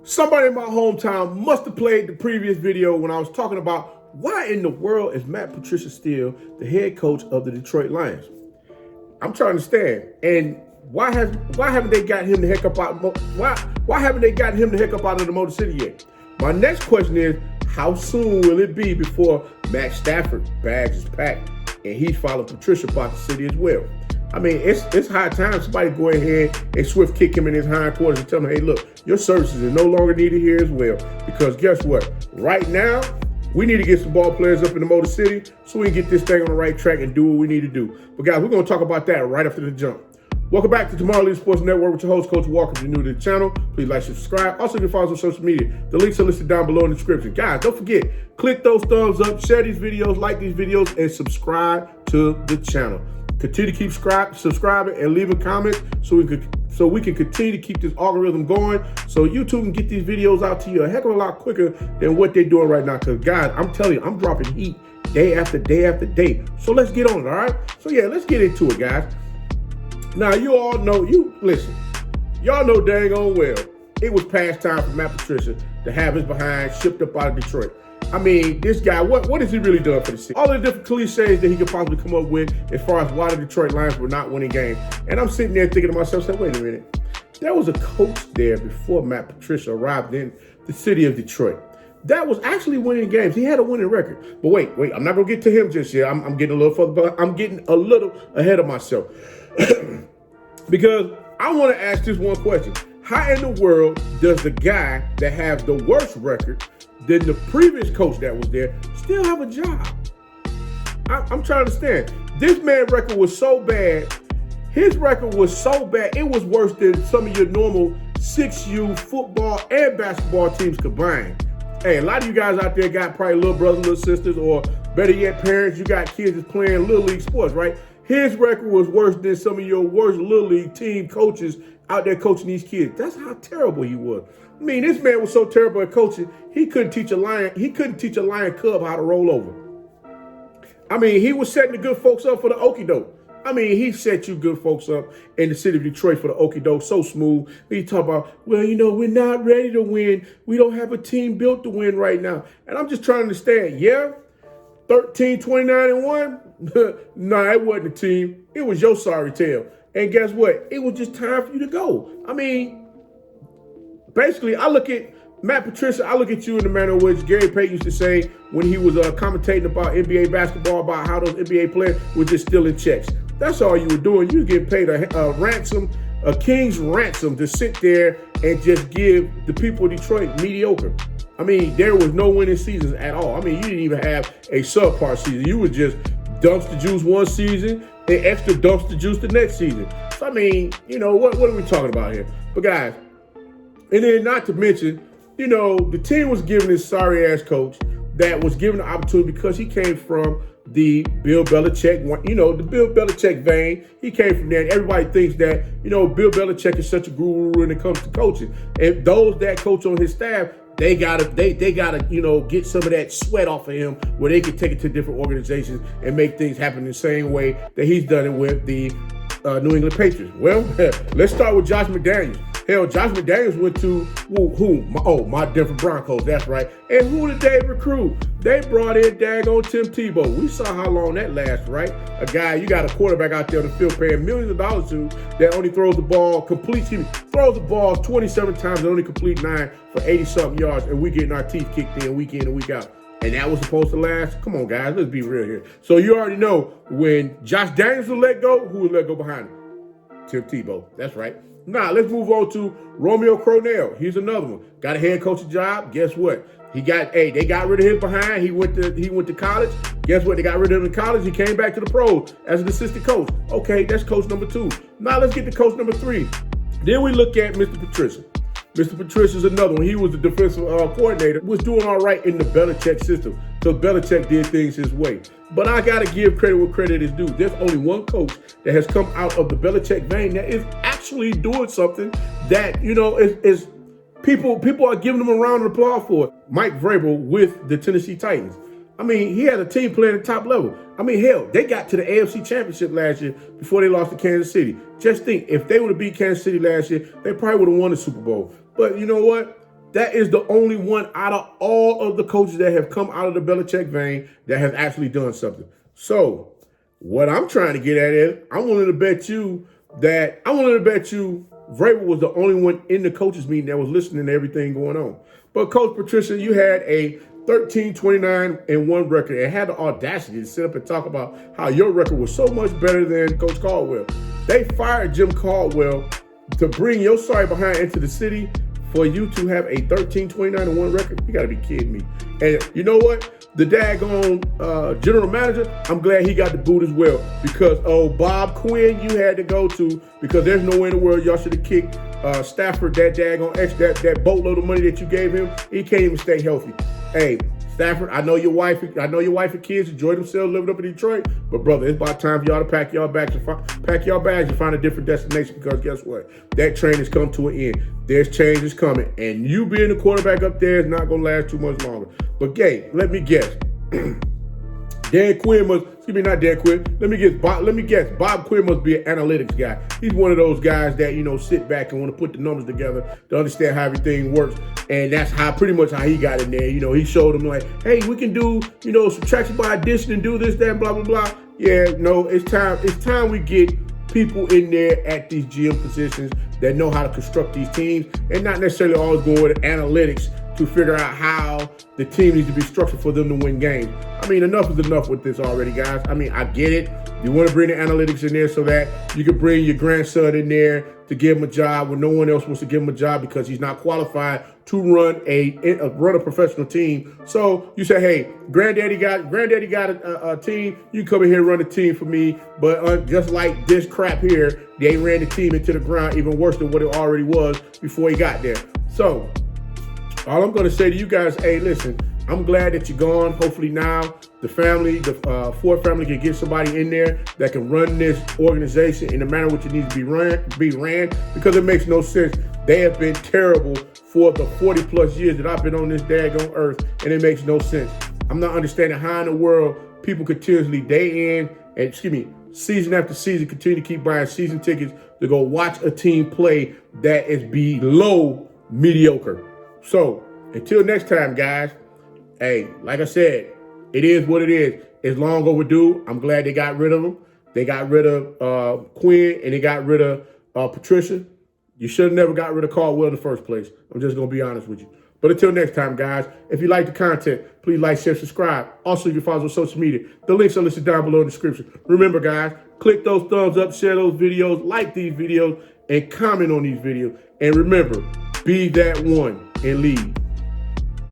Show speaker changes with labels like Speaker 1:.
Speaker 1: Somebody in my hometown must have played the previous video when I was talking about why in the world is Matt Patricia still the head coach of the Detroit Lions? I'm trying to understand. And why haven't they got him the heck up out? Why haven't they gotten him the heck up out of the Motor City yet? My next question is, how soon will it be before Matt Stafford's bags is packed and he's following Patricia about the city as well? I mean, it's high time somebody go ahead and swift kick him in his hindquarters and tell him, hey, look, your services are no longer needed here as well. Because guess what? Right now, we need to get some ball players up in the Motor City so we can get this thing on the right track and do what we need to do. But guys, we're going to talk about that right after the jump. Welcome back to Tomorrow League Sports Network with your host, Coach Walker. If you're new to the channel, please like, subscribe. Also, you can follow us on social media. The links are listed down below in the description. Guys, don't forget, click those thumbs up, share these videos, like these videos, and subscribe to the channel. Continue to keep subscribing and leaving comments so we can continue to keep this algorithm going so YouTube can get these videos out to you a heck of a lot quicker than what they're doing right now. Because, guys, I'm telling you, I'm dropping heat day after day after day. So let's get on it, all right? So, yeah, let's get into it, guys. Now, you all know, y'all know dang on well, it was past time for Matt Patricia to have his behind shipped up out of Detroit. I mean, this guy, what has he really done for the city? All the different cliches that he could possibly come up with as far as why the Detroit Lions were not winning games. And I'm sitting there thinking to myself, wait a minute. There was a coach there before Matt Patricia arrived in the city of Detroit that was actually winning games. He had a winning record. But wait, I'm not going to get to him just yet. I'm getting a little further, but I'm getting a little ahead of myself. Because I want to ask this one question. How in the world does the guy that has the worst record than the previous coach that was there still have a job? I'm trying to understand. This man's record was so bad. His record was so bad, it was worse than some of your normal 6U football and basketball teams combined. Hey, a lot of you guys out there got probably little brothers, little sisters, or better yet, parents. You got kids that's playing Little League sports, right? His record was worse than some of your worst Little League team coaches out there coaching these kids. That's how terrible he was. I mean, this man was so terrible at coaching, he couldn't teach a lion cub how to roll over. I mean, he was setting the good folks up for the okie doke. I mean, he set you good folks up in the city of Detroit for the okie doke so smooth. He talk about, well, we're not ready to win. We don't have a team built to win right now. And I'm just trying to understand, 13, 29, and 1? Nah, it wasn't a team. It was your sorry tale. And guess what? It was just time for you to go. I mean, basically, I look at Matt Patricia, I look at you in the manner in which Gary Payton used to say when he was commentating about NBA basketball, about how those NBA players were just stealing checks. That's all you were doing. You were getting paid a ransom, a king's ransom to sit there and just give the people of Detroit mediocre. I mean, there was no winning seasons at all. I mean, you didn't even have a subpar season. You were just dumpster juice one season and extra dumpster juice the next season. So, I mean, what are we talking about here? But, guys, and then not to mention, the team was given this sorry-ass coach that was given the opportunity because he came from the Bill Belichick, the Bill Belichick vein. He came from there, and everybody thinks that, Bill Belichick is such a guru when it comes to coaching. And those that coach on his staff, they gotta get some of that sweat off of him where they can take it to different organizations and make things happen the same way that he's done it with the New England Patriots. Well, let's start with Josh McDaniels. Hell, Josh McDaniels went to my Denver Broncos. That's right. And who did they recruit? They brought in daggone Tim Tebow. We saw how long that lasts, right? A guy, you got a quarterback out there on the field paying millions of dollars to that only throws the ball 27 times and only complete 9 for 80-something yards, and we getting our teeth kicked in week and week out. And that was supposed to last? Come on, guys, let's be real here. So you already know when Josh Daniels was let go, who was let go behind him? Tim Tebow. That's right. Now, let's move on to Romeo Crennel. Here's another one. Got a head coaching job. Guess what? They got rid of him behind. He went to college. Guess what? They got rid of him in college. He came back to the pros as an assistant coach. Okay, that's coach number 2. Now, let's get to coach number 3. Then we look at Mr. Patricia. Mr. Patricia's another one. He was the defensive coordinator. Was doing all right in the Belichick system. So Belichick did things his way. But I got to give credit where credit is due. There's only one coach that has come out of the Belichick vein that is actually doing something that, is people are giving him a round of applause for. Mike Vrabel with the Tennessee Titans. I mean, he had a team playing at the top level. I mean, hell, they got to the AFC Championship last year before they lost to Kansas City. Just think, if they would have beat Kansas City last year, they probably would have won the Super Bowl. But you know what? that is the only one out of all of the coaches that have come out of the Belichick vein that has actually done something. So what I'm trying to get at is I'm willing to bet you Vrabel was the only one in the coaches meeting that was listening to everything going on. But Coach Patricia, you had a 13-29-1 record and had the audacity to sit up and talk about how your record was so much better than Coach Caldwell. They fired Jim Caldwell to bring your sorry behind into the city for you to have a 13-29-1 record. You got to be kidding me. And you know what? The daggone general manager, I'm glad he got the boot as well, because Bob Quinn you had to go to, because there's no way in the world y'all should have kicked Stafford that daggone that boatload of money that you gave him. He can't even stay healthy. Hey, Stafford, I know your wife and kids enjoy themselves living up in Detroit, but brother, it's about time for y'all to pack y'all bags and find a different destination, because guess what? That train has come to an end. There's changes coming, and you being the quarterback up there is not going to last too much longer. But Gay, let me guess. Dan Quinn must, excuse me, not Dan Quinn. Let me guess. Bob Quinn must be an analytics guy. He's one of those guys that, sit back and want to put the numbers together to understand how everything works. And that's pretty much how he got in there. He showed them like, hey, we can do, subtraction by addition and do this, that, blah, blah, blah. Yeah, no, it's time we get people in there at these GM positions that know how to construct these teams and not necessarily always go with analytics to figure out how the team needs to be structured for them to win games. Enough is enough with this already, guys. I get it. You want to bring the analytics in there so that you can bring your grandson in there to give him a job when no one else wants to give him a job because he's not qualified to run a professional team. So you say, hey, granddaddy got a team. You come in here and run a team for me. But just like this crap here, they ran the team into the ground even worse than what it already was before he got there. So all I'm going to say to you guys, hey, listen, I'm glad that you're gone. Hopefully now the Ford family can get somebody in there that can run this organization in the manner which it needs to be ran, because it makes no sense. They have been terrible for the 40 plus years that I've been on this daggone earth, and it makes no sense. I'm not understanding how in the world people continuously season after season continue to keep buying season tickets to go watch a team play that is below mediocre. So until next time, guys, hey, like I said, it is what it is. It's long overdue. I'm glad they got rid of him. They got rid of Quinn, and they got rid of Patricia. You should have never got rid of Caldwell in the first place. I'm just going to be honest with you. But until next time, guys, if you like the content, please like, share, subscribe. Also, you can follow us on social media. The links are listed down below in the description. Remember, guys, click those thumbs up, share those videos, like these videos, and comment on these videos. And remember, be that one and lead.